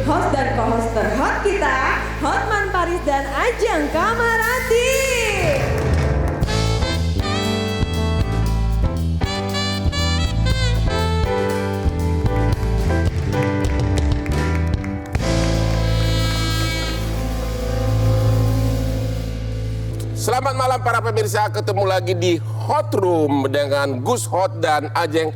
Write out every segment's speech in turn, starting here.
host dan co-host terhot kita, Hotman Paris dan Ajeng Kamarati. Selamat malam para pemirsa, ketemu lagi di Hot Room dengan Gus Hot dan Ajeng,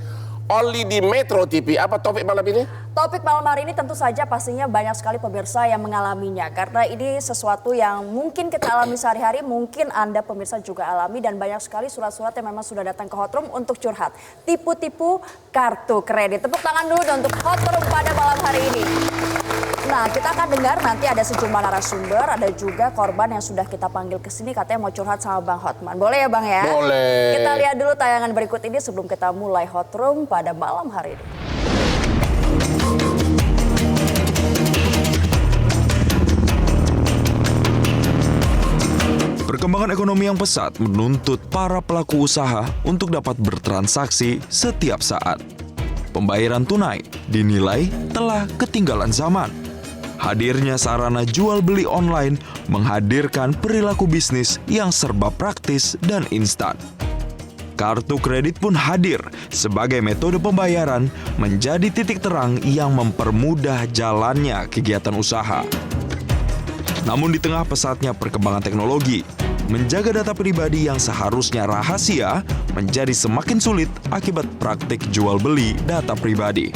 only di Metro TV. Apa topik malam ini? Topik malam hari ini tentu saja pastinya banyak sekali pemirsa yang mengalaminya. Karena ini sesuatu yang mungkin kita alami sehari-hari, mungkin Anda pemirsa juga alami. Dan banyak sekali surat-surat yang memang sudah datang ke Hot Room untuk curhat. Tipu-tipu kartu kredit. Tepuk tangan dulu untuk Hot Room pada malam hari ini. Nah, kita akan dengar nanti ada sejumlah narasumber, ada juga korban yang sudah kita panggil ke sini katanya mau curhat sama Bang Hotman. Boleh ya Bang ya? Boleh. Kita lihat dulu tayangan berikut ini sebelum kita mulai Hot Room pada malam hari ini. Perkembangan ekonomi yang pesat menuntut para pelaku usaha untuk dapat bertransaksi setiap saat. Pembayaran tunai dinilai telah ketinggalan zaman. Hadirnya sarana jual beli online menghadirkan perilaku bisnis yang serba praktis dan instan. Kartu kredit pun hadir sebagai metode pembayaran menjadi titik terang yang mempermudah jalannya kegiatan usaha. Namun di tengah pesatnya perkembangan teknologi, menjaga data pribadi yang seharusnya rahasia menjadi semakin sulit akibat praktik jual beli data pribadi.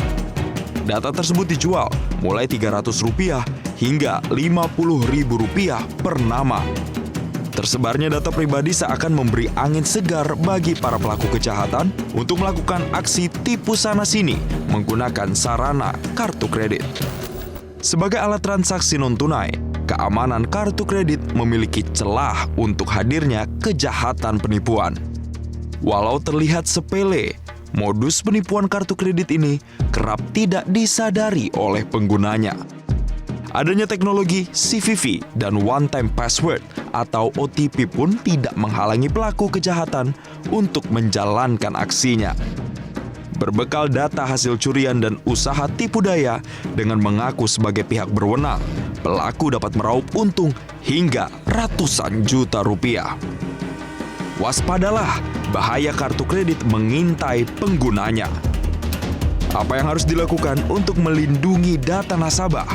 Data tersebut dijual mulai Rp300 hingga Rp50.000 per nama. Tersebarnya data pribadi seakan memberi angin segar bagi para pelaku kejahatan untuk melakukan aksi tipu sana-sini menggunakan sarana kartu kredit. Sebagai alat transaksi non-tunai, keamanan kartu kredit memiliki celah untuk hadirnya kejahatan penipuan. Walau terlihat sepele, modus penipuan kartu kredit ini kerap tidak disadari oleh penggunanya. Adanya teknologi CVV dan one-time password atau OTP pun tidak menghalangi pelaku kejahatan untuk menjalankan aksinya. Berbekal data hasil curian dan usaha tipu daya dengan mengaku sebagai pihak berwenang, pelaku dapat meraup untung hingga ratusan juta rupiah. Waspadalah, bahaya kartu kredit mengintai penggunanya. Apa yang harus dilakukan untuk melindungi data nasabah?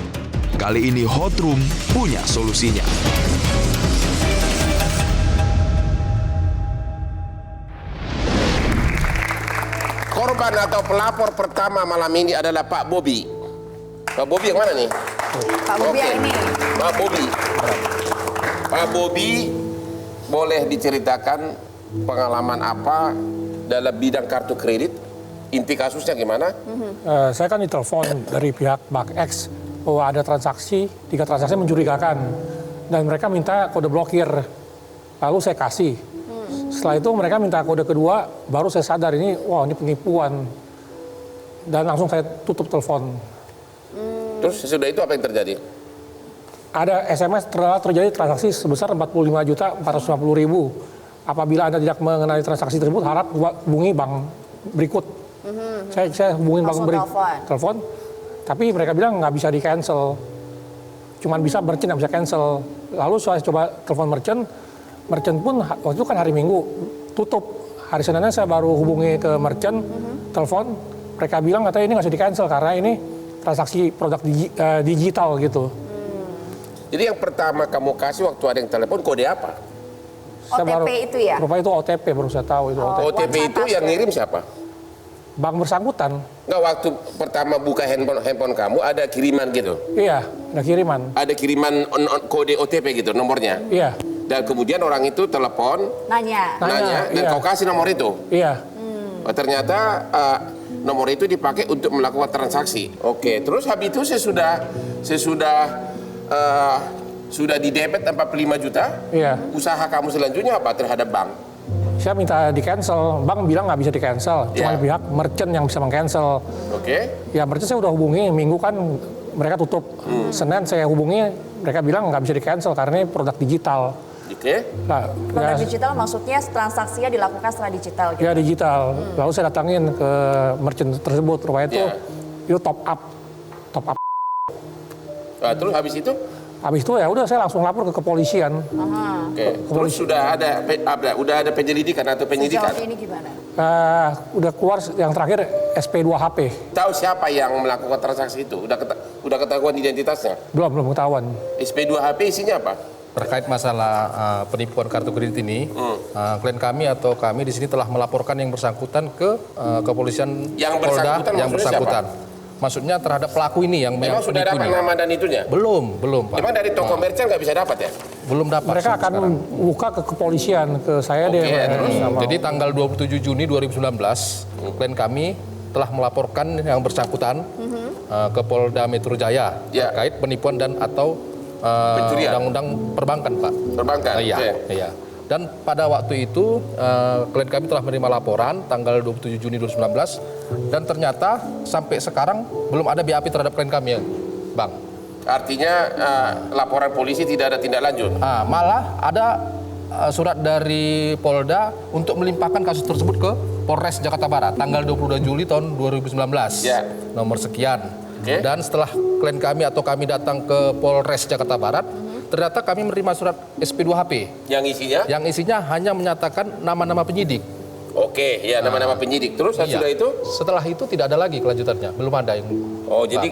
Kali ini Hot Room punya solusinya. Korban atau pelapor pertama malam ini adalah Pak Bobi. Pak Bobi yang mana nih? Pak Bobi yang ini. Pak Bobi. Pak Bobi, boleh diceritakan pengalaman apa dalam bidang kartu kredit? Inti kasusnya gimana? Saya kan ditelepon dari pihak Bank X bahwa ada transaksi, 3 transaksi mencurigakan. Dan mereka minta kode blokir. Lalu saya kasih. Setelah itu mereka minta kode kedua, baru saya sadar ini, wah ini penipuan. Dan langsung saya tutup telepon. Terus sesudah itu apa yang terjadi? Ada SMS telah terjadi transaksi sebesar 45.450.000. Apabila Anda tidak mengenali transaksi tersebut, harap hubungi bank berikut. Saya hubungin bank berikut. Telepon. Tapi mereka bilang nggak bisa di-cancel. Cuman bisa merchant, nggak bisa cancel. Lalu saya coba telepon merchant. Merchant pun waktu itu kan hari Minggu tutup. Hari Seninnya saya baru hubungi ke merchant, telepon. Mereka bilang katanya ini nggak bisa di-cancel karena ini transaksi produk digital gitu. Jadi yang pertama kamu kasih waktu ada yang telepon kode apa? OTP itu ya? Rupanya itu OTP, baru saya tahu itu OTP. OTP itu yang ngirim siapa? Bank bersangkutan. Nggak, waktu pertama buka handphone kamu ada kiriman gitu? Iya, ada kiriman. Ada kiriman kode OTP gitu nomornya? Iya. Dan kemudian orang itu telepon, Nanya. dan iya. kau kasih nomor itu? Iya. Oh, ternyata nomor itu dipakai untuk melakukan transaksi. Oke, terus habis itu sudah di debit 45 juta. Iya. Usaha kamu selanjutnya apa terhadap bank? Saya minta di-cancel, bank bilang nggak bisa di-cancel, cuma pihak merchant yang bisa meng-cancel. Oke. Ya merchant saya udah hubungi, Minggu kan mereka tutup. Senin saya hubungi, mereka bilang nggak bisa di-cancel karena ini produk digital. Oke. Nah, Produk ya, digital maksudnya transaksinya dilakukan secara digital gitu? ya digital. Lalu saya datangin ke merchant tersebut, rupanya itu top up. Terus habis itu? Habis itu ya udah saya langsung lapor ke kepolisian. Oke. Terus sudah ada penyelidikan atau penyidikan? Sejauh ini gimana? Udah keluar yang terakhir SP2HP. Tahu siapa yang melakukan transaksi itu? Udah ketahuan identitasnya? Belum ketahuan. SP2HP isinya apa? Terkait masalah penipuan kartu kredit ini, klien kami atau kami di sini telah melaporkan yang bersangkutan ke kepolisian Yang Polda bersangkutan yang maksudnya bersangkutan. Maksudnya terhadap pelaku ini yang Memang sudah penipu dapat ini. nama dan itunya? Belum Pak. Memang dari toko merchant nggak bisa dapat ya? Belum dapat. Mereka sampai akan sekarang. buka ke kepolisian, ke saya Oke, deh. terus? Jadi tanggal 27 Juni 2019, klien kami telah melaporkan yang bersangkutan ke Polda Metro Jaya Ya. terkait penipuan dan atau Pencurian. undang-undang perbankan, Pak. Perbankan? Iya, Oke. iya. Dan pada waktu itu klien kami telah menerima laporan tanggal 27 Juni 2019 dan ternyata sampai sekarang belum ada BAP terhadap klien kami ya, Bang. Artinya laporan polisi tidak ada tindak lanjut? Malah ada surat dari Polda untuk melimpahkan kasus tersebut ke Polres Jakarta Barat tanggal 22 Juli tahun 2019. Ya. Nomor sekian. Oke. Dan setelah klien kami atau kami datang ke Polres Jakarta Barat, ternyata kami menerima surat SP2HP Yang isinya? yang isinya hanya menyatakan nama-nama penyidik. Oke, ya nama-nama penyidik. Terus Iya. sudah itu? Setelah itu tidak ada lagi kelanjutannya, belum ada yang. Oh, jadi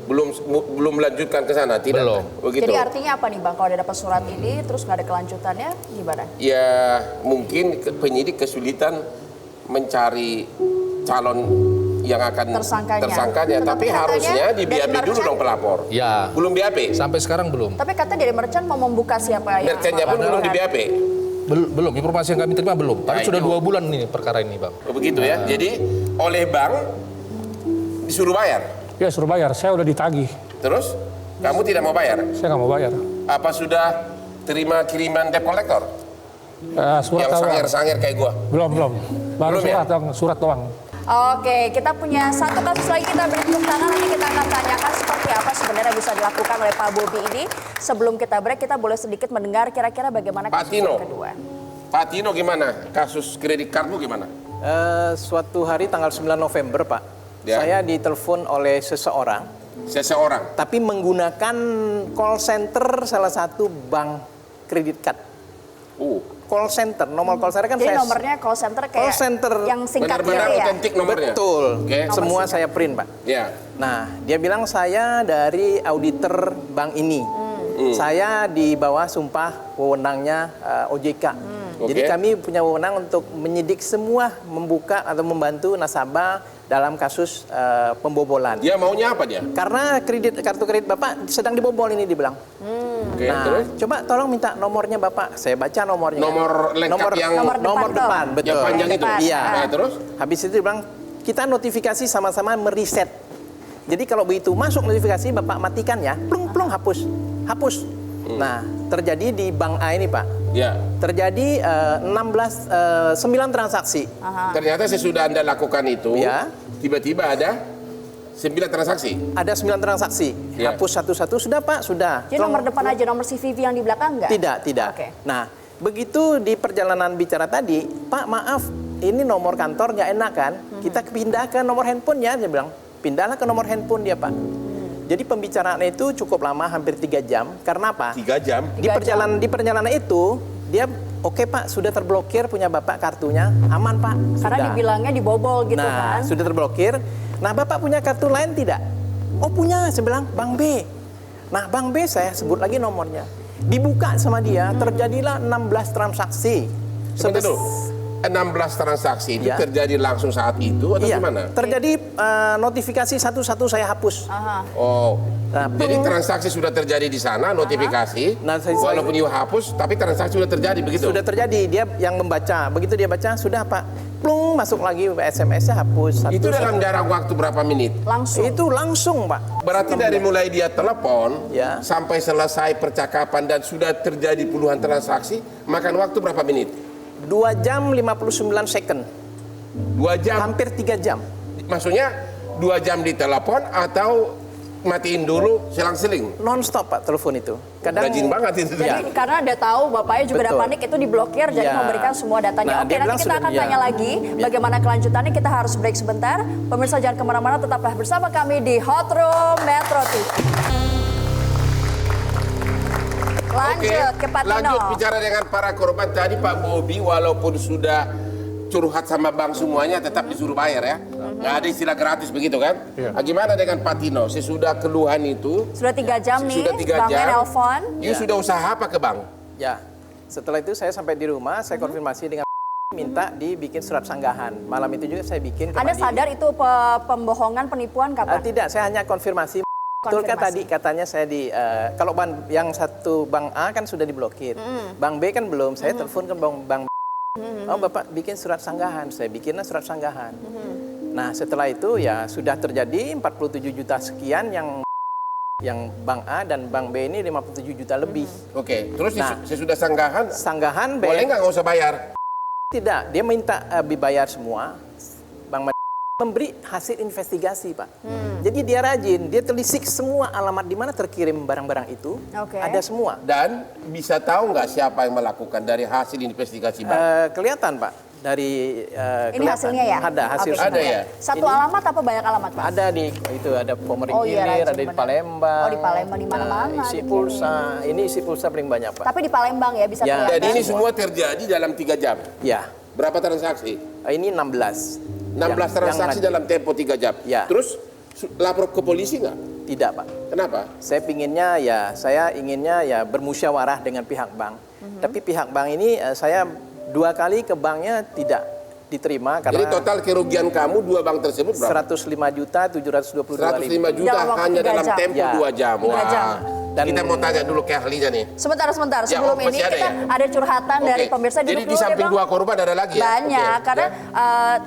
belum melanjutkan ke sana, tidak? Belum. Begitu. Jadi artinya apa nih Bang, kalau ada dapat surat ini terus nggak ada kelanjutannya gimana? Ya penyidik penyidik mencari calon yang akan Tersangkanya. tapi Tetapi harusnya katanya di BAP dari dulu merchant- dong pelapor. Ya. Belum BAP. Sampai sekarang belum. Tapi katanya dari merchant mau membuka siapa yang Merchantnya pun belum di melaporkan. BAP. Belum, informasi yang kami terima belum. Tapi Nah, sudah itu. 2 bulan nih perkara ini, Bang. Oh, begitu ya. Jadi oleh bank disuruh bayar. Ya suruh bayar, saya udah ditagih. Terus kamu tidak mau bayar? Saya nggak mau bayar. Apa sudah terima kiriman debt collector? Surat Yang doang. sangir-sangir kayak gua. Belum. Baru Belum ya? surat doang. Oke, kita punya satu kasus lagi, kita beri tepuk tangan, nanti kita akan tanyakan seperti apa sebenarnya bisa dilakukan oleh Pak Bobi ini. Sebelum kita break, kita boleh sedikit mendengar kira-kira bagaimana Pak kasus Tino. yang kedua. Pak Tino gimana? Kasus kredit kartu gimana? Suatu hari tanggal 9 November, Pak, Ya. saya ditelepon oleh seseorang, Seseorang. tapi menggunakan call center salah satu bank kredit card. Call center, nomor call center kan Jadi saya nomornya call center kayak Call center. yang singkat Benar-benar gitu ya? otentik nomornya. betul, Oke. semua Nomor saya print, Pak. Ya. Nah, dia bilang saya dari auditor bank ini. Saya di bawah sumpah wewenangnya OJK. Jadi Oke. kami punya wewenang untuk menyidik semua, membuka atau membantu nasabah dalam kasus pembobolan. Dia maunya apa dia? Karena kartu kredit Bapak sedang dibobol ini dibilang. Oke, Nah, terus? coba tolong minta nomornya Bapak. Saya baca nomornya. Nomor lengkap yang Nomor depan dong. betul. yang panjang itu. Depan. Iya. Nah, terus? Habis itu dia bilang kita notifikasi sama-sama meriset. Jadi kalau begitu masuk notifikasi Bapak matikan ya, plung hapus. Nah, terjadi di Bank A ini, Pak. Ya. Terjadi 9 transaksi. Ternyata sesudah Anda lakukan itu, Ya. tiba-tiba ada 9 transaksi. Ada 9 transaksi. Ya. Hapus satu-satu sudah, Pak, sudah. Jadi nomor depan aja, nomor CVV yang di belakang enggak? Tidak. Oke. Nah, begitu di perjalanan bicara tadi, Pak maaf, ini nomor kantor nggak enak kan? Kita pindah ke nomor handphone ya, dia bilang. Pindahlah ke nomor handphone dia, Pak. Jadi pembicaraan itu cukup lama, hampir 3 jam. Karena apa? 3 jam. Di perjalanan itu, dia oke Pak, sudah terblokir punya Bapak kartunya, aman Pak. Karena Sudah. dibilangnya dibobol gitu Nah, kan. sudah terblokir. Nah, Bapak punya kartu lain tidak? Oh punya, saya bilang, Bank B. Nah, Bank B saya sebut lagi nomornya. Dibuka sama dia, terjadilah 16 transaksi. Sebentar dulu. 16 transaksi itu Ya. terjadi langsung saat itu atau Iya, gimana? terjadi notifikasi satu-satu saya hapus. Oh, Nah, jadi transaksi sudah terjadi di sana, notifikasi. Nah, Walaupun you hapus, tapi transaksi sudah terjadi begitu. Sudah terjadi, dia yang membaca. Begitu dia baca, sudah Pak, plung, masuk lagi SMS-nya hapus. Itu dalam jarak waktu berapa menit? Langsung. Itu langsung Pak. Berarti dari mulai dia telepon Ya. sampai selesai percakapan dan sudah terjadi puluhan transaksi, makan waktu berapa menit? 2 jam 59 second. 2 jam. Hampir 3 jam. Maksudnya 2 jam di telepon atau matiin dulu selang-seling? Non-stop Pak telepon itu. Rajin banget itu. Jadi karena ada tahu bapaknya juga ada Betul. panik, itu diblokir, jadi Ya. memberikan semua datanya. Nah, Oke, dia nanti bilang kita sudah- akan ya. tanya lagi bagaimana kelanjutannya. Kita harus break sebentar. Pemirsa jangan kemana-mana, tetaplah bersama kami di Hot Room Metro TV. Lanjut ke Pak Tino. Lanjut bicara dengan para korban tadi, Pak Bobi walaupun sudah curhat sama bank semuanya tetap disuruh bayar ya. Nggak ada istilah gratis begitu kan? Iya. Nah, gimana dengan Pak Tino? Sesudah keluhan itu, Sudah 3 jam nih, sudah 3 banknya jam, nelpon. you sudah usaha apa ke bank? Ya, setelah itu saya sampai di rumah, saya konfirmasi dengan minta dibikin surat sanggahan. Malam itu juga saya bikin ke Anda Mandiri. sadar itu pembohongan, penipuan kapan? Tidak, saya hanya konfirmasi. Betul kan tadi katanya saya kalau yang satu bank A kan sudah diblokir, bank B kan belum. Saya telepon ke bank B. Oh Bapak bikin surat sanggahan, saya bikinlah surat sanggahan. Nah setelah itu ya sudah terjadi 47 juta sekian yang bank A dan bank B ini 57 juta lebih. Oke, terus Nah, sesudah sanggahan, Sanggahan boleh nggak usah bayar? Tidak, dia minta dibayar semua. Bank memberi hasil investigasi, Pak. Jadi dia rajin, dia telisik semua alamat di mana terkirim barang-barang itu. Oke. Ada semua. Dan bisa tahu nggak siapa yang melakukan dari hasil investigasi bank? Kelihatan, Pak. Dari Ini kelihatan. hasilnya ya? Ada hasil Oke, Ada semua. ya? Satu Ini- alamat apa banyak alamat, Pak? Ada di itu ada Pomering Oh iya, Ilir, rajin, ada di benar. Palembang. Oh, di Palembang, di mana-mana Isi ini. pulsa, ini isi pulsa paling banyak, Pak. Tapi di Palembang ya bisa Ya. kelihatan. Dan ini semua terjadi dalam 3 jam. Ya, Berapa transaksi? ini 16. 16 transaksi dalam tempo 3 jam. Ya. Terus lapor ke polisi nggak? Tidak, Pak. Kenapa? Saya inginnya ya bermusyawarah dengan pihak bank. Tapi pihak bank ini saya 2 kali ke banknya tidak diterima Jadi karena total kerugian kamu 2 bank tersebut berapa? 105.722.000. 105 juta Dalam waktu hanya 3 dalam jam. tempo Ya. 2 jam. 3 jam. Dan- Kita mau tanya dulu ke ahlinya nih. Sebentar. Ya, Sebelum masih ini ada kita ya? ada curhatan dari Oke. pemirsa. Jadi Duduk di dulu deh, samping Bang. 2 korban ada lagi ya? Banyak, Oke. karena Ya.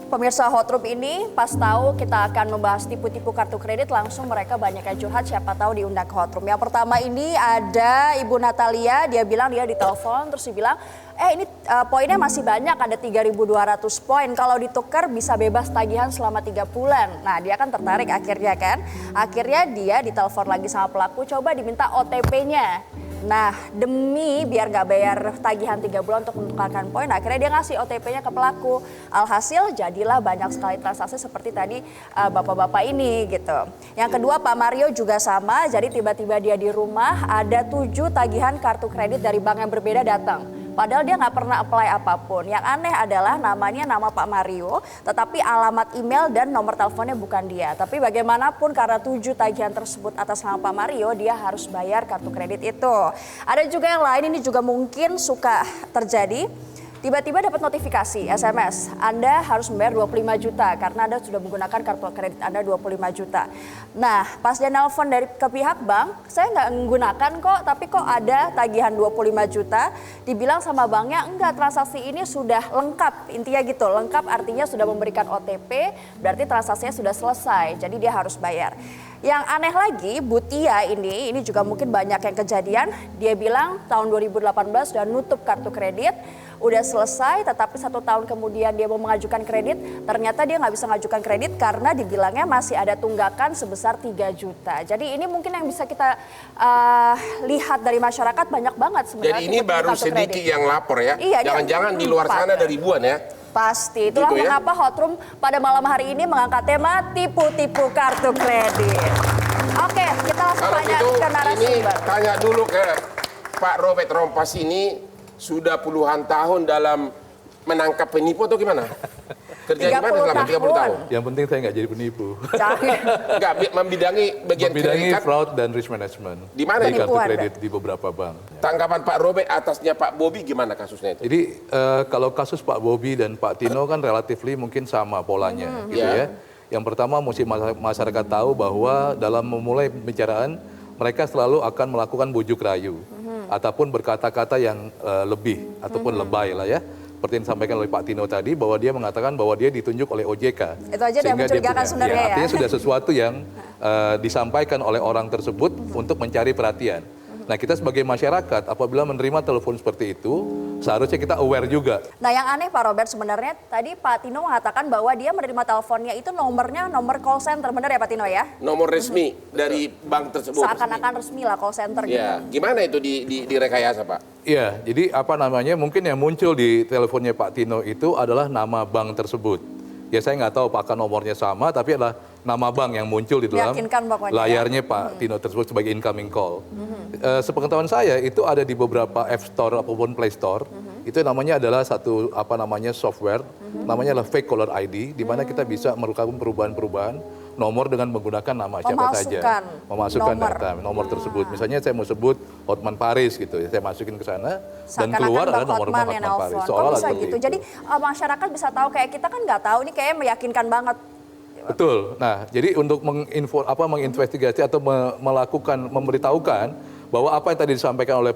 pemirsa Hot Room ini pas tahu kita akan membahas tipu-tipu kartu kredit, langsung mereka banyak yang curhat, siapa tahu diundang ke Hot Room. Yang pertama ini ada Ibu Natalia, dia bilang dia ditelepon terus dia bilang, ini poinnya masih banyak, ada 3.200 poin. Kalau ditukar bisa bebas tagihan selama 3 bulan. Nah dia kan tertarik akhirnya kan. Akhirnya dia ditelepon lagi sama pelaku, coba diminta OTP-nya. Nah demi biar gak bayar tagihan 3 bulan untuk menukarkan poin, akhirnya dia ngasih OTP-nya ke pelaku. Alhasil jadilah banyak sekali transaksi seperti tadi bapak-bapak ini gitu. Yang kedua Pak Mario juga sama, jadi tiba-tiba dia di rumah ada 7 tagihan kartu kredit dari bank yang berbeda datang. Padahal dia nggak pernah apply apapun. Yang aneh adalah namanya nama Pak Mario, tetapi alamat email dan nomor teleponnya bukan dia. Tapi bagaimanapun karena 7 tagihan tersebut atas nama Pak Mario, dia harus bayar kartu kredit itu. Ada juga yang lain, ini juga mungkin suka terjadi. Tiba-tiba dapat notifikasi SMS, Anda harus membayar 25 juta karena Anda sudah menggunakan kartu kredit Anda 25 juta. Nah, pas dia nelpon ke pihak bank, saya nggak menggunakan kok, tapi kok ada tagihan 25 juta. Dibilang sama banknya, enggak, transaksi ini sudah lengkap, intinya gitu. Lengkap artinya sudah memberikan OTP, berarti transaksinya sudah selesai, jadi dia harus bayar. Yang aneh lagi, Bu Tia ini juga mungkin banyak yang kejadian, dia bilang tahun 2018 sudah nutup kartu kredit, udah selesai, tetapi 1 tahun kemudian dia mau mengajukan kredit, ternyata dia nggak bisa mengajukan kredit karena dibilangnya masih ada tunggakan sebesar 3 juta. Jadi ini mungkin yang bisa kita lihat dari masyarakat banyak banget sebenarnya. Jadi ini tipe-tipe baru kartu sedikit kredit. yang lapor ya? Iya, dia Jangan-jangan di luar 4. sana ada ribuan ya? Pasti, itulah Gitu ya? mengapa Hot Room pada malam hari ini mengangkat tema tipu-tipu kartu kredit. Oke, kita langsung Kalau tanya gitu, ke ini narasumber. tanya dulu ke Pak Robert Rompas ini sudah puluhan tahun dalam menangkap penipu atau gimana? Kerja 30 gimana selama 30 tahun? tahun. Yang penting saya nggak jadi penipu. Jangan. Enggak, membidangi bagian Membidangi kredit. fraud dan risk management. Di mana di itu? kartu Penipuan, kredit di beberapa bank. Tanggapan Pak Robert atasnya Pak Bobi gimana kasusnya itu? Jadi kalau kasus Pak Bobi dan Pak Tino kan relatifly mungkin sama polanya gitu Ya. ya. Yang pertama mesti masyarakat tahu bahwa dalam memulai pembicaraan mereka selalu akan melakukan bujuk rayu ataupun berkata-kata yang lebih ataupun lebay lah ya. Seperti yang disampaikan oleh Pak Tino tadi bahwa dia mengatakan bahwa dia ditunjuk oleh OJK. Itu aja udah Sehingga dia mencurigakan sebenarnya ya. Artinya sudah sesuatu yang disampaikan oleh orang tersebut untuk mencari perhatian. Nah kita sebagai masyarakat apabila menerima telepon seperti itu seharusnya kita aware juga. Nah yang aneh Pak Robert sebenarnya tadi Pak Tino mengatakan bahwa dia menerima teleponnya itu nomornya nomor call center, benar ya Pak Tino ya? Nomor resmi dari bank tersebut. Seakan-akan resmi lah call center gitu. Ya, gimana itu direkayasa Pak? Iya, jadi apa namanya mungkin yang muncul di teleponnya Pak Tino itu adalah nama bank tersebut. Ya saya nggak tahu apakah nomornya sama, tapi adalah nama bank yang muncul di dalam Meyakinkan pokoknya, layarnya Pak Tino tersebut sebagai incoming call. Sepengetahuan saya itu ada di beberapa App Store ataupun Play Store. Itu namanya adalah satu software, namanya adalah fake caller ID, di mana kita bisa melakukan perubahan-perubahan nomor dengan menggunakan nama siapa saja, memasukkan nomor tersebut. Misalnya saya mau sebut Hotman Paris gitu, saya masukin ke sana dan keluar ada nomor Hotman Paris. Kok bisa gitu? Jadi masyarakat bisa tahu, kayak kita kan nggak tahu, ini kayaknya meyakinkan banget. Betul. Nah, jadi untuk menginvestigasi atau melakukan, memberitahukan bahwa apa yang tadi disampaikan oleh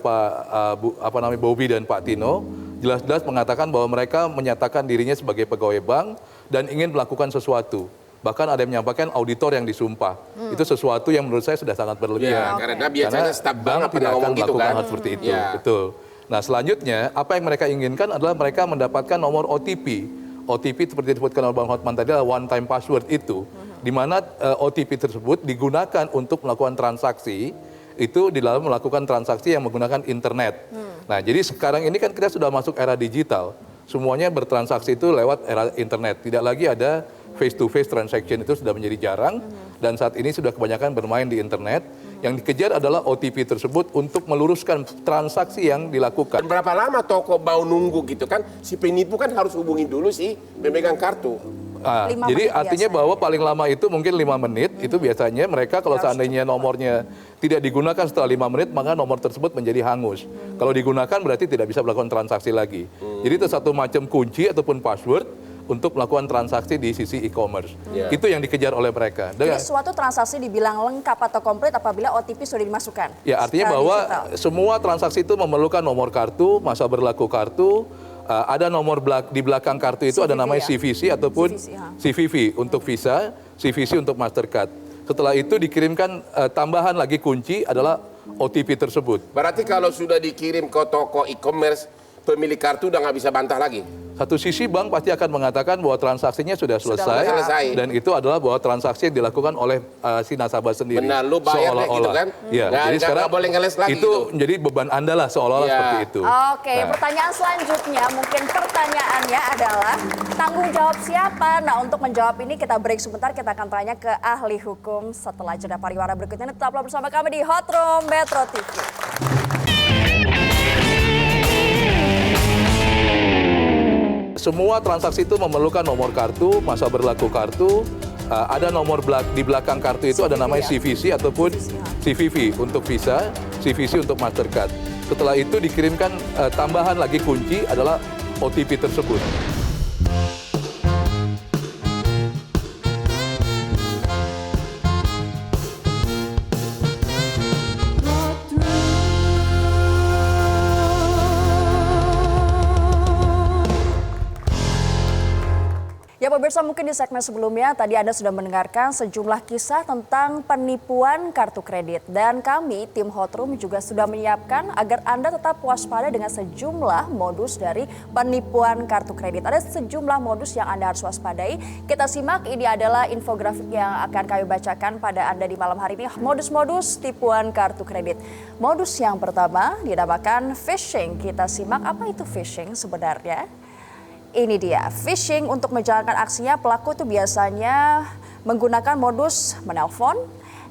Bobby dan Pak Tino, jelas-jelas mengatakan bahwa mereka menyatakan dirinya sebagai pegawai bank dan ingin melakukan sesuatu. Bahkan ada yang menyampaikan auditor yang disumpah. Itu sesuatu yang menurut saya sudah sangat berlebihan. Ya, karena biasanya staf bank tidak akan gitu melakukan kan. hal seperti itu. Ya. Betul. Nah, selanjutnya apa yang mereka inginkan adalah mereka mendapatkan nomor OTP. OTP seperti disebutkan oleh Bang Hotman tadi adalah one time password itu, di mana OTP tersebut digunakan untuk melakukan transaksi, itu di dalam melakukan transaksi yang menggunakan internet. Nah, jadi sekarang ini kan kita sudah masuk era digital. Semuanya bertransaksi itu lewat era internet. Tidak lagi ada face-to-face transaction, itu sudah menjadi jarang. Dan saat ini sudah kebanyakan bermain di internet. Yang dikejar adalah OTP tersebut untuk meluruskan transaksi yang dilakukan. Dan berapa lama toko mau nunggu gitu kan? Si penipu kan harus hubungi dulu si pemegang kartu. Jadi artinya bahwa paling lama itu mungkin 5 menit, itu biasanya mereka kalau seandainya nomornya tidak digunakan setelah 5 menit, maka nomor tersebut menjadi hangus. Kalau digunakan berarti tidak bisa melakukan transaksi lagi. Jadi itu satu macam kunci ataupun password untuk melakukan transaksi di sisi e-commerce. Itu yang dikejar oleh mereka. Jadi suatu transaksi dibilang lengkap atau komplit apabila OTP sudah dimasukkan. Ya, artinya bahwa semua transaksi itu memerlukan nomor kartu, masa berlaku kartu, ada nomor di belakang kartu itu ada namanya CVC ataupun CVV untuk Visa, CVC untuk Mastercard. Setelah itu dikirimkan tambahan lagi kunci adalah OTP tersebut. Berarti kalau sudah dikirim ke toko e-commerce, pemilik kartu udah nggak bisa bantah lagi? Satu sisi bank pasti akan mengatakan bahwa transaksinya sudah selesai. Dan itu adalah bahwa transaksi yang dilakukan oleh si nasabah sendiri. Benar, lu bayar deh gitu kan? Ya, jadi sekarang boleh ngeles lagi itu menjadi beban Anda lah seolah-olah seperti itu. Oke, pertanyaan selanjutnya mungkin pertanyaannya adalah tanggung jawab siapa? Nah, untuk menjawab ini kita break sebentar, kita akan tanya ke ahli hukum setelah jeda pariwara berikutnya. Tetaplah bersama kami di Hot Room Metro TV. Semua transaksi itu memerlukan nomor kartu, masa berlaku kartu, ada nomor di belakang kartu itu ada namanya CVC ataupun CVV untuk Visa, CVC untuk Mastercard. Setelah itu dikirimkan tambahan lagi kunci adalah OTP tersebut. Ya pemirsa, mungkin di segmen sebelumnya tadi Anda sudah mendengarkan sejumlah kisah tentang penipuan kartu kredit. Dan kami, tim Hot Room juga sudah menyiapkan agar Anda tetap waspada dengan sejumlah modus dari penipuan kartu kredit. Ada sejumlah modus yang Anda harus waspadai. Kita simak, ini adalah infografik yang akan kami bacakan pada Anda di malam hari ini. Modus-modus tipuan kartu kredit. Modus yang pertama dinamakan phishing. Kita simak apa itu phishing sebenarnya. Ini dia, phishing. Untuk menjalankan aksinya pelaku itu biasanya menggunakan modus menelpon,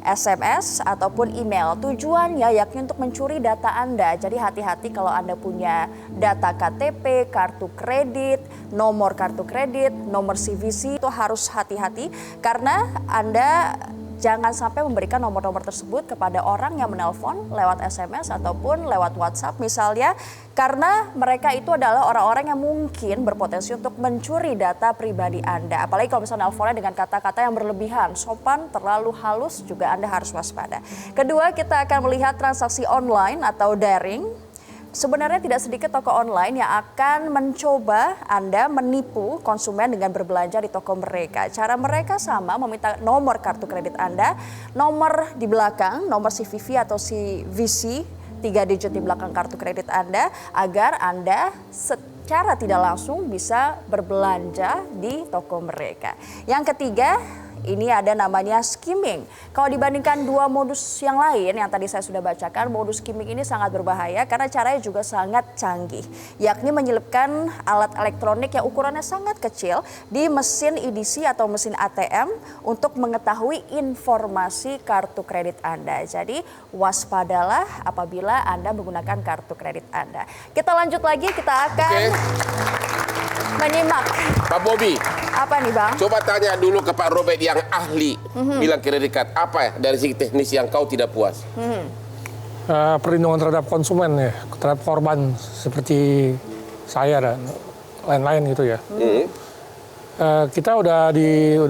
SMS, ataupun email. Tujuannya yakni untuk mencuri data Anda. Jadi hati-hati kalau Anda punya data KTP, kartu kredit, nomor kartu kredit, nomor CVC, itu harus hati-hati karena Anda jangan sampai memberikan nomor-nomor tersebut kepada orang yang menelpon lewat SMS ataupun lewat WhatsApp misalnya, karena mereka itu adalah orang-orang yang mungkin berpotensi untuk mencuri data pribadi Anda. Apalagi kalau misalnya nelfonnya dengan kata-kata yang berlebihan, sopan, terlalu halus, juga Anda harus waspada. Kedua, kita akan melihat transaksi online atau daring. Sebenarnya tidak sedikit toko online yang akan mencoba Anda menipu konsumen dengan berbelanja di toko mereka. Cara mereka sama, meminta nomor kartu kredit Anda, nomor di belakang, nomor CVV atau CVC, 3 digit di belakang kartu kredit Anda, agar Anda secara tidak langsung bisa berbelanja di toko mereka. Yang ketiga, Ini ada namanya skimming. Kalau dibandingkan dua modus yang lain yang tadi saya sudah bacakan, modus skimming ini sangat berbahaya karena caranya juga sangat canggih. Yakni menyelipkan alat elektronik yang ukurannya sangat kecil di mesin EDC atau mesin ATM untuk mengetahui informasi kartu kredit Anda. Jadi waspadalah apabila Anda menggunakan kartu kredit Anda. Kita lanjut lagi, kita akan menyimak. Pak Bobi. Apa nih Bang? Coba tanya dulu ke Pak Robert yang ahli bilang kredit card. Apa ya dari segi teknis yang kau tidak puas? Perlindungan terhadap konsumen ya, terhadap korban seperti saya dan lain-lain gitu ya. Kita udah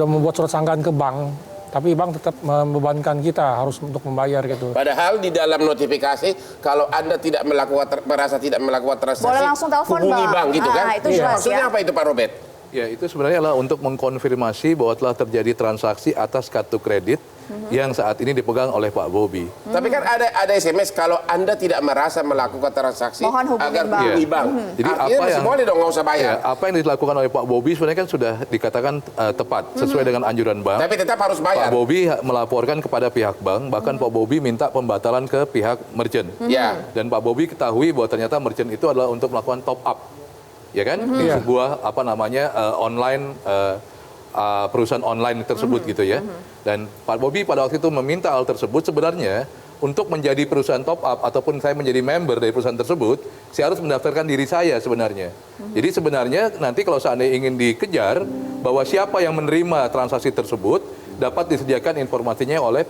membuat surat sangkaan ke bank, tapi bank tetap membebankan kita harus untuk membayar gitu. Padahal di dalam notifikasi kalau Anda tidak merasa tidak melakukan transaksi, boleh langsung telepon hubungi bank gitu kan? Itu jelas, maksudnya ya. apa itu Pak Robert? Ya, itu sebenarnya adalah untuk mengkonfirmasi bahwa telah terjadi transaksi atas kartu kredit yang saat ini dipegang oleh Pak Bobi. Tapi kan ada SMS kalau Anda tidak merasa melakukan transaksi mohon hubungi agar bank. hubungi bank. Jadi artinya apa masih boleh dong nggak usah bayar. Ya, apa yang dilakukan oleh Pak Bobi sebenarnya kan sudah dikatakan tepat sesuai dengan anjuran bank. Tapi tetap harus bayar. Pak Bobi melaporkan kepada pihak bank, bahkan Pak Bobi minta pembatalan ke pihak merchant. Ya. Dan Pak Bobi ketahui bahwa ternyata merchant itu adalah untuk melakukan top up. Ya kan? Di sebuah online perusahaan online tersebut gitu ya. Dan Pak Bobi pada waktu itu meminta hal tersebut sebenarnya untuk menjadi perusahaan top up ataupun saya menjadi member dari perusahaan tersebut, saya harus mendaftarkan diri saya sebenarnya. Jadi sebenarnya nanti kalau seandainya ingin dikejar bahwa siapa yang menerima transaksi tersebut dapat disediakan informasinya oleh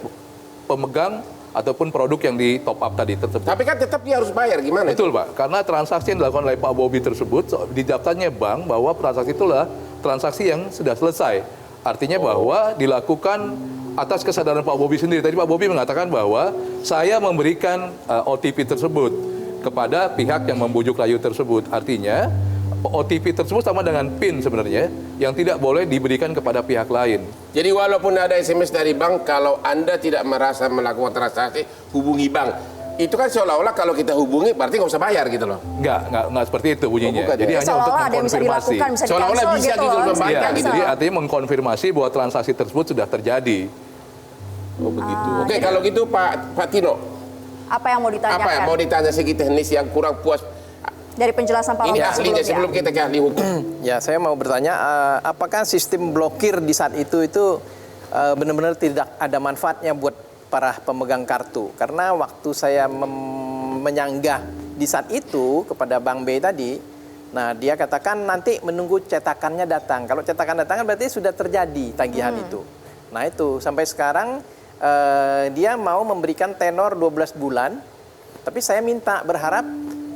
pemegang ataupun produk yang di top up tadi tersebut. Tapi kan tetap dia harus bayar, gimana? Betul Pak, karena transaksi yang dilakukan oleh Pak Bobi tersebut di daftarnya bank bahwa transaksi itulah transaksi yang sudah selesai. Artinya bahwa dilakukan atas kesadaran Pak Bobi sendiri. Tadi Pak Bobi mengatakan bahwa saya memberikan OTP tersebut kepada pihak yang membujuk rayu tersebut. Artinya OTP tersebut sama dengan PIN sebenarnya yang tidak boleh diberikan kepada pihak lain. Jadi walaupun ada SMS dari bank, kalau Anda tidak merasa melakukan transaksi, hubungi bank. Itu kan seolah-olah kalau kita hubungi berarti nggak usah bayar gitu loh. Enggak seperti itu bunyinya. bukan, Jadi ya? hanya untuk Seolah-olah ada yang bisa mengkonfirmasi. dilakukan, bisa Seolah-olah di-cancel bisa gitu, loh. membayar Ya, gitu. jadi artinya mengkonfirmasi bahwa transaksi tersebut sudah terjadi. Oh begitu. Oke, kalau gitu Pak Tino, Apa yang mau ditanyakan? apa ya mau ditanya segi teknis yang kurang puas? Dari penjelasan Pak Ini Robert ahlinya sebelumnya. sebelum kita ke ahli hukum. Ya, saya mau bertanya, apakah sistem blokir di saat itu benar-benar tidak ada manfaatnya buat para pemegang kartu? Karena waktu saya menyanggah di saat itu kepada Bank B tadi, nah dia katakan nanti menunggu cetakannya datang. Kalau cetakan datang kan berarti sudah terjadi tagihan itu. Nah itu sampai sekarang dia mau memberikan tenor 12 bulan, tapi saya berharap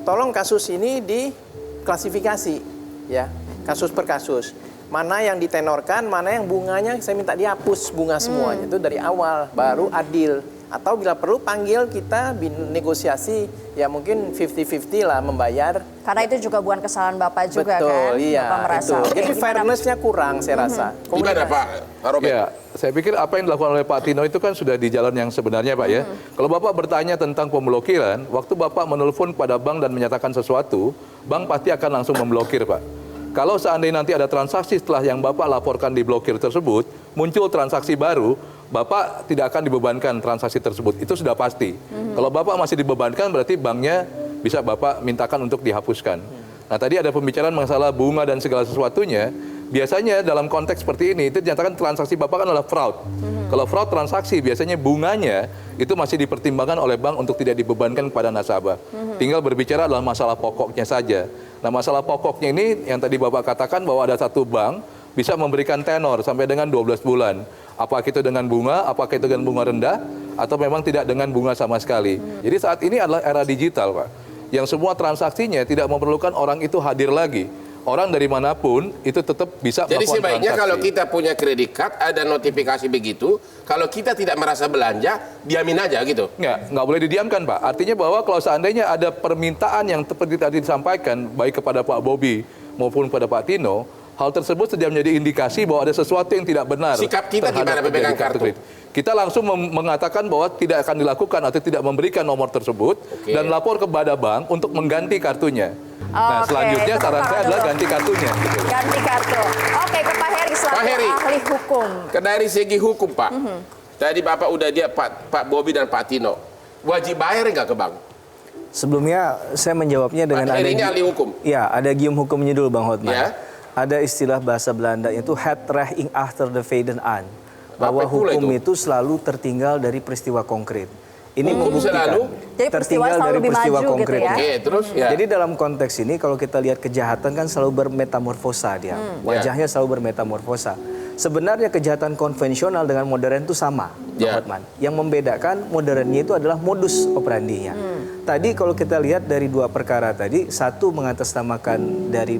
tolong kasus ini diklasifikasi, ya, kasus per kasus. Mana yang ditenorkan, mana yang bunganya, saya minta dihapus bunga semuanya itu dari awal, baru adil. Atau bila perlu panggil kita negosiasi, ya mungkin 50-50 lah membayar. Karena itu juga bukan kesalahan Bapak juga kan? Betul, iya. Bapak merasa. Itu. Oke, Jadi gimana? fairness-nya kurang, saya rasa. Gimana Pak Robert? Ya, saya pikir apa yang dilakukan oleh Pak Tino itu kan sudah di jalan yang sebenarnya Pak ya. Kalau Bapak bertanya tentang pemblokiran, waktu Bapak menelpon pada bank dan menyatakan sesuatu, bank pasti akan langsung memblokir Pak. Kalau seandainya nanti ada transaksi setelah yang Bapak laporkan diblokir tersebut, muncul transaksi baru, Bapak tidak akan dibebankan transaksi tersebut. Itu sudah pasti. Kalau Bapak masih dibebankan, berarti banknya bisa Bapak mintakan untuk dihapuskan. Nah, tadi ada pembicaraan masalah bunga dan segala sesuatunya. Biasanya dalam konteks seperti ini, itu dinyatakan transaksi Bapak kan adalah fraud. Kalau fraud transaksi, biasanya bunganya itu masih dipertimbangkan oleh bank untuk tidak dibebankan kepada nasabah. Tinggal berbicara adalah masalah pokoknya saja. Nah, masalah pokoknya ini yang tadi Bapak katakan bahwa ada satu bank bisa memberikan tenor sampai dengan 12 bulan. Apakah itu dengan bunga, apakah itu dengan bunga rendah, atau memang tidak dengan bunga sama sekali. Jadi saat ini adalah era digital, Pak. Yang semua transaksinya tidak memerlukan orang itu hadir lagi. Orang dari manapun itu tetap bisa Jadi melakukan sebaiknya transaksi. kalau kita punya kredit card, ada notifikasi begitu, kalau kita tidak merasa belanja, diamin aja gitu. Nggak boleh didiamkan, Pak. Artinya bahwa kalau seandainya ada permintaan yang seperti tadi disampaikan, baik kepada Pak Bobi maupun kepada Pak Tino, hal tersebut sudah menjadi indikasi bahwa ada sesuatu yang tidak benar. Sikap kita terhadap gimana pemegang kartu kartu? kredit. Kita langsung mengatakan bahwa tidak akan dilakukan atau tidak memberikan nomor tersebut dan lapor kepada bank untuk mengganti kartunya. Nah, Oke, selanjutnya tepuk saran tangan saya adalah dulu. ganti kartunya. Gitu. Ganti kartu. Oke, ke Pak Heri selaku Pak Heri. ahli hukum. Dari segi hukum, Pak. Tadi Bapak udah dia Pak Bobi dan Pak Tino. Wajib bayar nggak ke bank? Sebelumnya saya menjawabnya dengan Pak Heri ini ahli hukum. Ya, ada gium hukumnya dulu Bang Hotman. Ya. Ada istilah bahasa Belanda itu het recht in achter de feiten aan. Bahwa Apa pula hukum itu? itu selalu tertinggal dari peristiwa konkret. Ini Hukum membuktikan selalu? Jadi peristiwa tertinggal selalu dari lebih peristiwa maju gitu konkret. ya? Oke, terus ya. Jadi dalam konteks ini kalau kita lihat kejahatan kan selalu bermetamorfosa dia. Wajahnya selalu bermetamorfosa. Sebenarnya kejahatan konvensional dengan modern itu sama, Bang Ya. Hotman. Yang membedakan modernnya itu adalah modus operandinya. Tadi kalau kita lihat dari dua perkara tadi, satu mengatasnamakan dari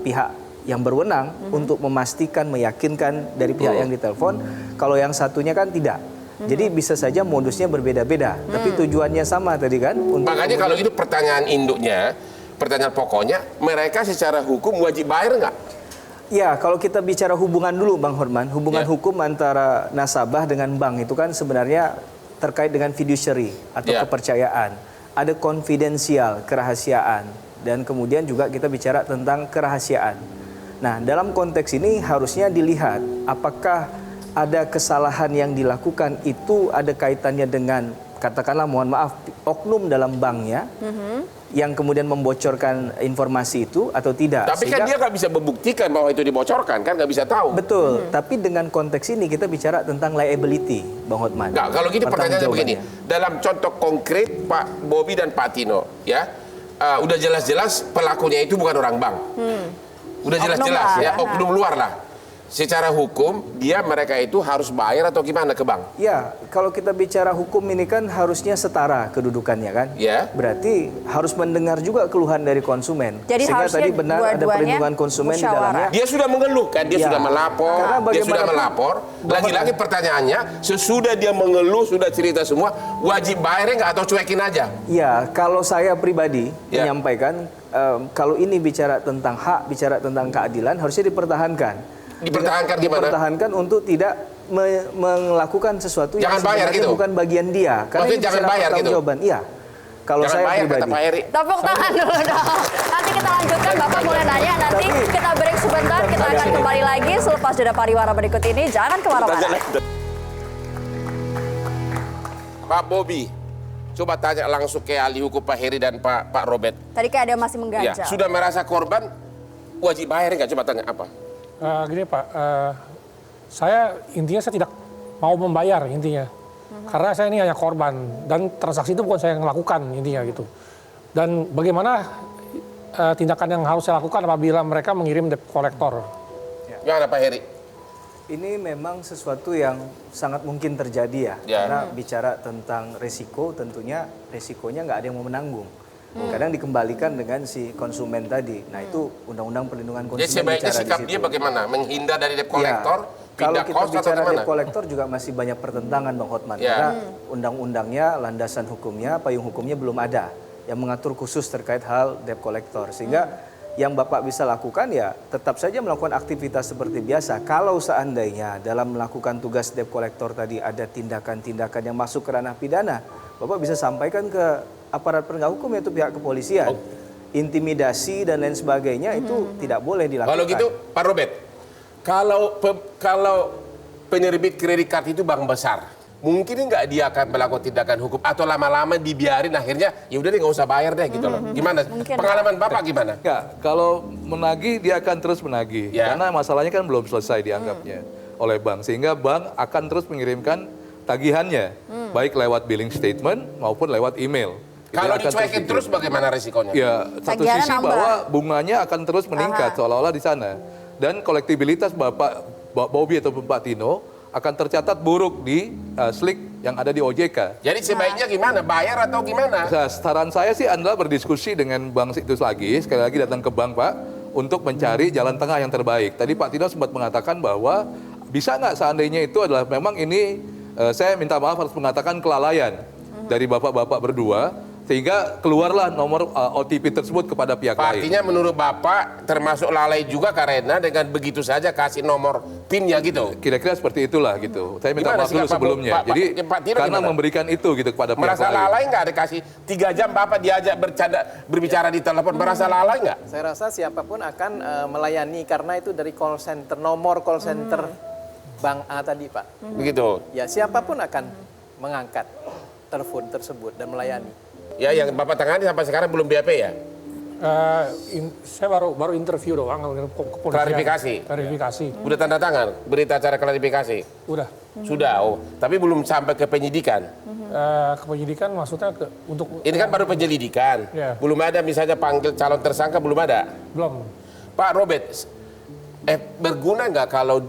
pihak yang berwenang untuk memastikan, meyakinkan dari pihak yang ditelepon. Kalau yang satunya kan tidak. Jadi bisa saja modusnya berbeda-beda, tapi tujuannya sama tadi kan. Untuk Makanya kalau itu pertanyaan induknya, pertanyaan pokoknya, mereka secara hukum wajib bayar nggak? Ya, kalau kita bicara hubungan dulu Bang Horman, hubungan Ya. hukum antara nasabah dengan bank itu kan sebenarnya terkait dengan fiduciary atau Ya. kepercayaan. Ada konfidensial, kerahasiaan, dan kemudian juga kita bicara tentang kerahasiaan. Nah, dalam konteks ini harusnya dilihat apakah ada kesalahan yang dilakukan itu ada kaitannya dengan, katakanlah mohon maaf, oknum dalam banknya yang kemudian membocorkan informasi itu atau tidak. Tapi kan Sehingga- dia nggak bisa membuktikan bahwa itu dibocorkan, kan nggak bisa tahu. Betul, tapi dengan konteks ini kita bicara tentang liability, Bang Hotman. Nggak, kalau gitu pertanyaannya begini. Pertanggungjawabannya. Dalam contoh konkret Pak Bobi dan Pak Tino, ya, udah jelas-jelas pelakunya itu bukan orang bank. Udah jelas-jelas Oknum lah. ya, oknum luar lah. Secara hukum, mereka itu harus bayar atau gimana ke bank? Ya, kalau kita bicara hukum ini kan harusnya setara kedudukannya kan. Ya. Berarti harus mendengar juga keluhan dari konsumen. Jadi Sehingga harusnya tadi benar ada dua-duanya perlindungan konsumen di musyawarah. dalamnya. Dia sudah mengeluh kan, dia Ya. sudah melapor, Karena dia sudah bagaimanapun- melapor. Lagi-lagi pertanyaannya, sesudah dia mengeluh, sudah cerita semua, wajib bayarnya nggak atau cuekin aja? Ya, kalau saya pribadi Ya. menyampaikan kalau ini bicara tentang hak, bicara tentang keadilan harusnya dipertahankan. Dipertahankan gimana? Dipertahankan untuk tidak melakukan sesuatu yang Jangan bayar sebenarnya gitu? bukan bagian dia. Karena Maksudnya ini jangan bicara bayar gitu? pertanggungjawaban. Iya. Kalau Jangan saya bayar pribadi. kata Pak Heri. Tepuk tangan dulu dong. Nanti kita lanjutkan, Bapak mulai nanya. Nanti kita break sebentar, kita akan kembali lagi selepas jeda pariwara berikut ini. Jangan kemana-mana. Pak Bobi, coba tanya langsung ke ahli hukum Pak Heri dan Pak Robert. Tadi kayak ada yang masih Ya, mengganjal. sudah merasa korban, wajib bayar nggak? Coba tanya apa? Gini Pak, saya tidak mau membayar intinya. Karena saya ini hanya korban dan transaksi itu bukan saya yang lakukan intinya gitu. Dan bagaimana tindakan yang harus saya lakukan apabila mereka mengirim debt collector? Gimana Pak Heri? Ini memang sesuatu yang sangat mungkin terjadi ya. Ya. Karena bicara tentang resiko, tentunya resikonya nggak ada yang mau menanggung. Kadang dikembalikan dengan si konsumen tadi. Nah itu undang-undang perlindungan konsumen Jadi sebaiknya bicara di sikap situ. dia bagaimana? Menghindar dari debt collector, Kalau pindah kita kos atau bicara gimana? debt collector juga masih banyak pertentangan Bang Hotman. Ya. Karena undang-undangnya, landasan hukumnya, payung hukumnya belum ada yang mengatur khusus terkait hal debt collector. Sehingga yang Bapak bisa lakukan ya tetap saja melakukan aktivitas seperti biasa. Kalau seandainya dalam melakukan tugas debt collector tadi ada tindakan-tindakan yang masuk ke ranah pidana, Bapak bisa sampaikan ke aparat penegak hukum yaitu pihak kepolisian. Intimidasi dan lain sebagainya itu tidak boleh dilakukan. Kalau gitu, Pak Robert, kalau penerbit kredit card itu bank besar, mungkin nggak dia akan melakukan tindakan hukum atau lama-lama dibiarin akhirnya ya udah deh nggak usah bayar deh gitu loh. Gimana? Mungkin. Pengalaman Bapak gimana? Enggak, kalau menagih dia akan terus menagih. Ya. Karena masalahnya kan belum selesai dianggapnya oleh bank. Sehingga bank akan terus mengirimkan tagihannya. Baik lewat billing statement maupun lewat email. Itu Kalau akan dicuekin terus dikirim. bagaimana resikonya? Ya, satu Tagihannya sisi nambah. bahwa bunganya akan terus meningkat seolah-olah di sana. Dan kolektibilitas Bapak Bobi atau Pak Tino akan tercatat buruk di slik yang ada di OJK. Jadi sebaiknya gimana? Bayar atau gimana? Nah, saran saya sih adalah berdiskusi dengan bank itu lagi, sekali lagi datang ke bank Pak, untuk mencari jalan tengah yang terbaik. Tadi Pak Tino sempat mengatakan bahwa bisa nggak seandainya itu adalah memang ini, saya minta maaf harus mengatakan kelalaian dari bapak-bapak berdua, Sehingga keluarlah nomor OTP tersebut kepada pihak lain. Artinya menurut Bapak termasuk lalai juga karena dengan begitu saja kasih nomor PIN-nya gitu. Kira-kira seperti itulah gitu. Saya minta Gimana maaf dulu sikap Pak- sebelumnya. Pak- Jadi Pak Tino karena gimana? memberikan itu gitu kepada pihak Merasa lain. lalai nggak ada kasih 3 jam Bapak diajak berbicara di telepon, merasa lalai nggak? Saya rasa siapapun akan melayani karena itu dari call center, nomor call center Bank A tadi Pak. Begitu. Ya siapapun akan mengangkat telepon tersebut dan melayani. Ya yang Bapak tangani sampai sekarang belum BAP ya? Saya baru interview doang dengan kepolisian. Klarifikasi? Udah tanda tangan berita acara klarifikasi? Udah. Sudah, tapi belum sampai ke penyidikan. Ke penyidikan maksudnya untuk Ini kan baru penyelidikan. Ya. Belum ada misalnya panggil calon tersangka, belum ada. belum. Pak Robert, berguna nggak kalau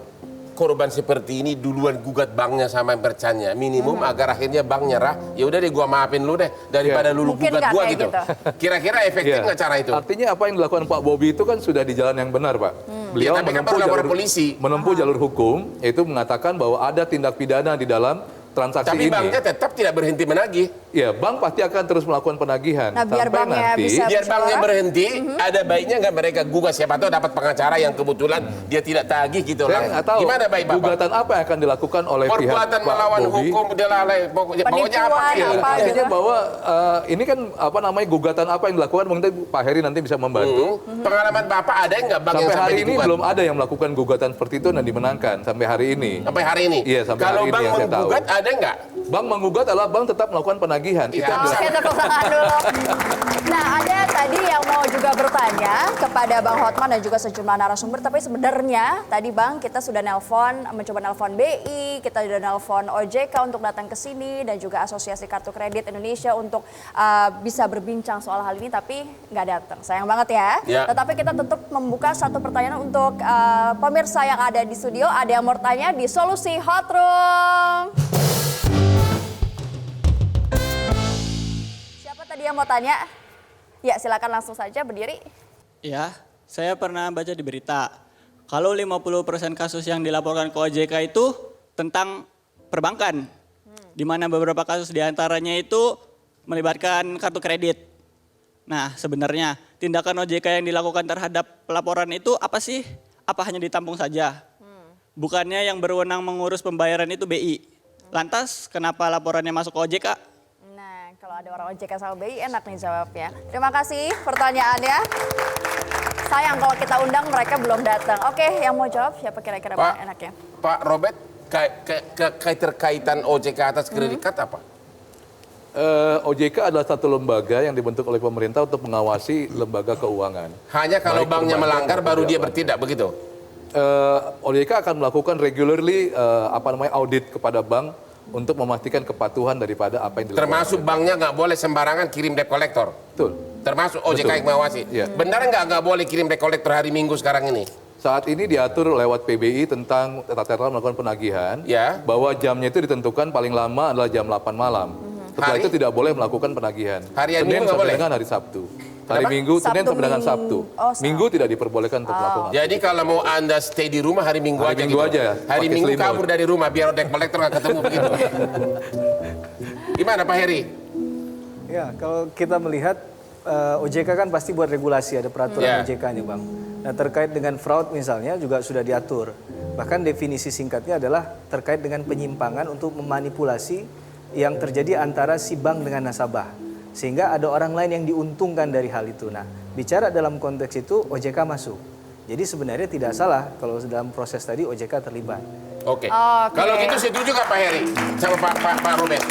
korban seperti ini duluan gugat banknya sama merchantnya minimum agar akhirnya bank nyerah, ya udah deh gua maafin lu deh daripada lu Mungkin gugat nggak gua kayak gitu. gitu. Kira-kira efektif nggak cara itu? Artinya apa yang dilakukan Pak Bobi itu kan sudah di jalan yang benar, Pak. Ya, Beliau tapi kan baru lapor polisi. menempuh jalur hukum, yaitu mengatakan bahwa ada tindak pidana di dalam transaksi Tapi ini. banknya tetap tidak berhenti menagih. Ya, bank pasti akan terus melakukan penagihan. Nah, biar sampai banknya nanti bisa- Biar banknya Suara. berhenti, ada baiknya nggak mereka gugat, siapa tahu dapat pengacara yang kebetulan dia tidak tagih gitu saya lah. nggak tahu Gimana baik Bapak? gugatan apa yang akan dilakukan oleh pihak Perbuatan Pak melawan Bobi. hukum dia lalai pokoknya apa Penipuan, gitu. apa Artinya gitu. bahwa ini kan apa namanya gugatan apa yang dilakukan, mungkin Pak Heri nanti bisa membantu. Pengalaman Bapak ada nggak bank yang Sampai hari sampai ini digugat? belum ada yang melakukan gugatan seperti itu dan dimenangkan sampai hari ini. Sampai hari ini? Iya, sampai Kalau hari ini bank yang saya tahu. menggugat ada nggak? Bank menggugat adalah bank tetap melakukan penagihan. Itu yang Oke, tepuk tangan dulu. Nah, ada tadi yang mau juga bertanya kepada Bang Hotman dan juga sejumlah narasumber, tapi sebenarnya tadi Bang kita sudah mencoba nelpon BI, kita sudah nelpon OJK untuk datang ke sini dan juga Asosiasi Kartu Kredit Indonesia untuk bisa berbincang soal hal ini, tapi nggak datang. Sayang banget ya. Ya. Tetapi kita tetap membuka satu pertanyaan untuk pemirsa yang ada di studio. Ada yang mau tanya di Solusi Hot Room. Siapa tadi yang mau tanya? Ya, silakan langsung saja berdiri. Ya, saya pernah baca di berita. Kalau 50% kasus yang dilaporkan ke OJK itu tentang perbankan. Di mana beberapa kasus diantaranya itu melibatkan kartu kredit. Nah, sebenarnya tindakan OJK yang dilakukan terhadap pelaporan itu apa sih? Apa hanya ditampung saja? Bukannya yang berwenang mengurus pembayaran itu BI. Lantas, kenapa laporannya masuk ke OJK? Nah, kalau ada orang OJK sama BI enak nih jawabnya. Terima kasih pertanyaannya. Sayang kalau kita undang mereka belum datang. Oke, yang mau jawab siapa kira-kira Pak, Bang enaknya? Pak Robert, keterkaitan OJK atas kredit card apa? OJK adalah satu lembaga yang dibentuk oleh pemerintah untuk mengawasi lembaga keuangan. Hanya kalau Baik banknya perbankan melanggar maupun baru dia apa. bertindak begitu? OJK akan melakukan regularly audit kepada bank untuk memastikan kepatuhan daripada apa yang dilakukan. Termasuk banknya nggak boleh sembarangan kirim debt collector? Betul. Termasuk OJK Betul. yang mengawasi? Iya. Benar nggak boleh kirim debt collector hari Minggu sekarang ini? Saat ini diatur lewat PBI tentang tata cara melakukan penagihan, Ya. bahwa jamnya itu ditentukan paling lama adalah jam 8 malam. Setelah Hari? itu tidak boleh melakukan penagihan. Harian Senin Minggu nggak sampai boleh? dengan hari Sabtu. Hari Kenapa? Minggu, Senin Sabtu, sampai dengan Minggu. Sabtu. Oh, Sabtu. Minggu tidak diperbolehkan untuk melakukan. Jadi kalau mau Anda stay di rumah hari Minggu Hari aja Minggu gitu? aja, Hari pakai Minggu selimut. kabur dari rumah biar debt collector nggak ketemu begitu. Gimana Pak Heri? Ya, kalau kita melihat OJK kan pasti buat regulasi, ada peraturan Ya. OJK-nya, Bang. Nah, terkait dengan fraud misalnya juga sudah diatur. Bahkan definisi singkatnya adalah terkait dengan penyimpangan untuk memanipulasi yang terjadi antara si bank dengan nasabah. Sehingga ada orang lain yang diuntungkan dari hal itu. Nah, bicara dalam konteks itu OJK masuk. Jadi sebenarnya tidak salah kalau dalam proses tadi OJK terlibat. Oke. Oke. Kalau gitu setuju nggak Pak Heri sama Pak Robert?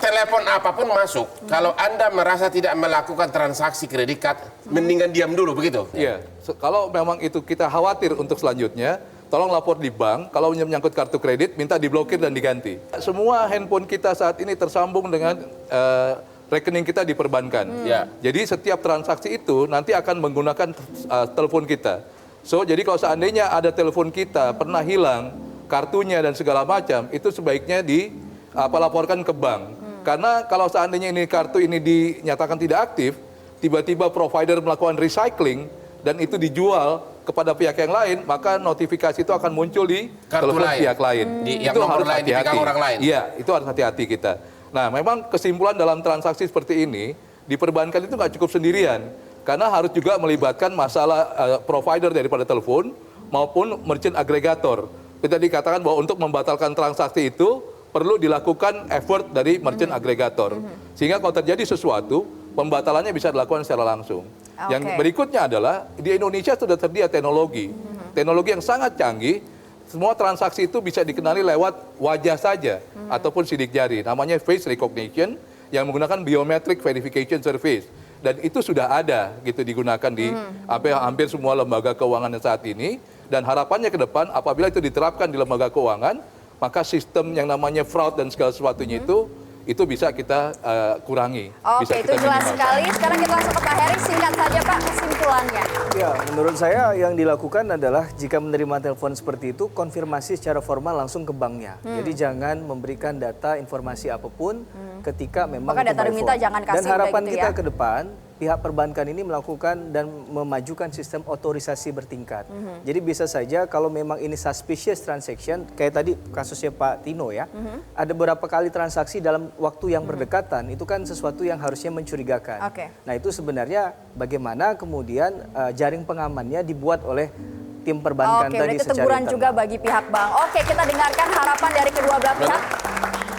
Telepon apapun masuk, kalau Anda merasa tidak melakukan transaksi kredit card, mendingan diam dulu begitu? Iya, kalau memang itu kita khawatir untuk selanjutnya, tolong lapor di bank. Kalau menyangkut kartu kredit, minta diblokir dan diganti. Semua handphone kita saat ini tersambung dengan rekening kita di perbankan. Ya. Jadi setiap transaksi itu nanti akan menggunakan telepon kita. So, jadi kalau seandainya ada telepon kita pernah hilang, kartunya dan segala macam, itu sebaiknya laporkan ke bank. Karena kalau seandainya ini kartu ini dinyatakan tidak aktif, tiba-tiba provider melakukan recycling dan itu dijual kepada pihak yang lain, maka notifikasi itu akan muncul di Kartu telepon lain. pihak lain. Yang nomor lain dipegang orang lain. Iya, itu harus hati-hati kita. Nah, memang kesimpulan dalam transaksi seperti ini di perbankan itu nggak cukup sendirian, karena harus juga melibatkan masalah provider daripada telepon maupun merchant agregator. Kita dikatakan bahwa untuk membatalkan transaksi itu perlu dilakukan effort dari merchant agregator, sehingga kalau terjadi sesuatu pembatalannya bisa dilakukan secara langsung. Yang berikutnya adalah di Indonesia sudah tersedia teknologi yang sangat canggih. Semua transaksi itu bisa dikenali lewat wajah saja ataupun sidik jari. Namanya face recognition yang menggunakan biometric verification service. Dan itu sudah ada gitu digunakan di hampir semua lembaga keuangan saat ini. Dan harapannya ke depan apabila itu diterapkan di lembaga keuangan, maka sistem yang namanya fraud dan segala sesuatunya itu bisa kita kurangi. Oke, itu jelas sekali. Sekarang kita langsung ke Pak Heri, singkat saja Pak kesimpulannya. Ya, menurut saya yang dilakukan adalah jika menerima telepon seperti itu, konfirmasi secara formal langsung ke banknya. Jadi jangan memberikan data informasi apapun ketika memang Maka data diminta jangan kasih. Dan harapan gitu kita ya. ke depan, pihak perbankan ini melakukan dan memajukan sistem otorisasi bertingkat. Jadi bisa saja kalau memang ini suspicious transaction, kayak tadi kasusnya Pak Tino ya, ada beberapa kali transaksi dalam waktu yang berdekatan, itu kan sesuatu yang harusnya mencurigakan. Nah itu sebenarnya bagaimana kemudian jaring pengamannya dibuat oleh tim perbankan tadi itu teguran juga bagi pihak bank. Oke, kita dengarkan harapan dari kedua belah pihak.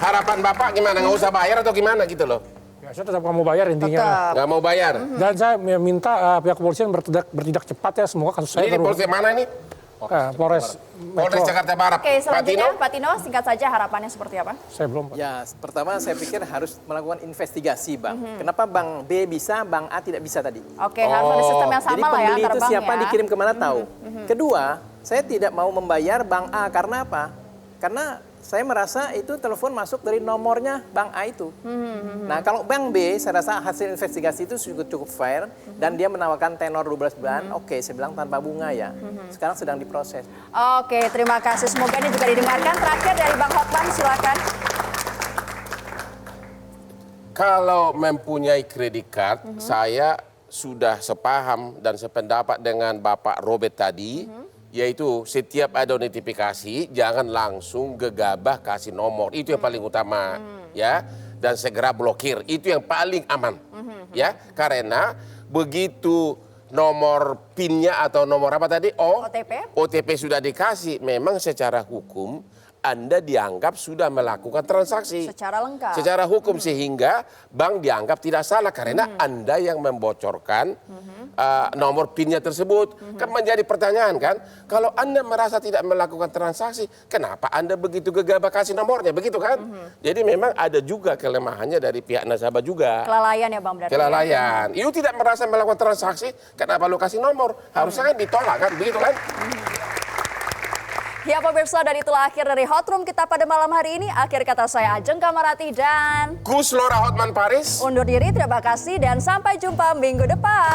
Harapan Bapak gimana? Nggak usah bayar atau gimana gitu loh? Ya, saya tetap nggak mau bayar intinya. Nggak mau bayar? Dan saya minta pihak kepolisian bertindak cepat ya, semoga kasus saya Ini polisi mana ini? Polres Jakarta Barat. Oke, selanjutnya Pak Tino, singkat saja harapannya seperti apa? Saya belum, Pak. Ya, pertama saya pikir harus melakukan investigasi, Bang. Kenapa Bank B bisa, Bank A tidak bisa tadi? Oke, harus ada sistem yang sama Jadi lah ya pembeli antar itu bank siapa ya. dikirim kemana tahu. Kedua, saya tidak mau membayar Bank A karena apa? Karena saya merasa itu telepon masuk dari nomornya Bank A itu. Nah, kalau Bank B, saya rasa hasil investigasi itu cukup fair dan dia menawarkan tenor 12 bulan. Oke, saya bilang tanpa bunga ya. Sekarang sedang diproses. Oke, terima kasih. Semoga ini juga didengarkan. Terakhir dari Bang Hotman, silakan. Kalau mempunyai kredit card, saya sudah sepaham dan sependapat dengan Bapak Robert tadi, yaitu setiap ada notifikasi jangan langsung gegabah kasih nomor, itu yang paling utama, ya, dan segera blokir, itu yang paling aman, ya, karena begitu nomor PIN-nya atau nomor apa tadi, OTP sudah dikasih, memang secara hukum Anda dianggap sudah melakukan transaksi Secara lengkap. secara hukum, sehingga bank dianggap tidak salah karena Anda yang membocorkan nomor PIN-nya tersebut. Kan menjadi pertanyaan kan, kalau Anda merasa tidak melakukan transaksi, kenapa Anda begitu gegabah kasih nomornya, begitu kan? Jadi memang ada juga kelemahannya dari pihak nasabah juga. Kelalaian ya Bang berarti. Kelalaian. You tidak merasa melakukan transaksi, kenapa lu kasih nomor? Harusnya kan ditolak kan, begitu kan? Ya pemirsa, dan itulah akhir dari Hot Room kita pada malam hari ini. Akhir kata saya Ajeng Kamarati dan Gus Lora Hotman Paris. undur diri, terima kasih dan sampai jumpa minggu depan.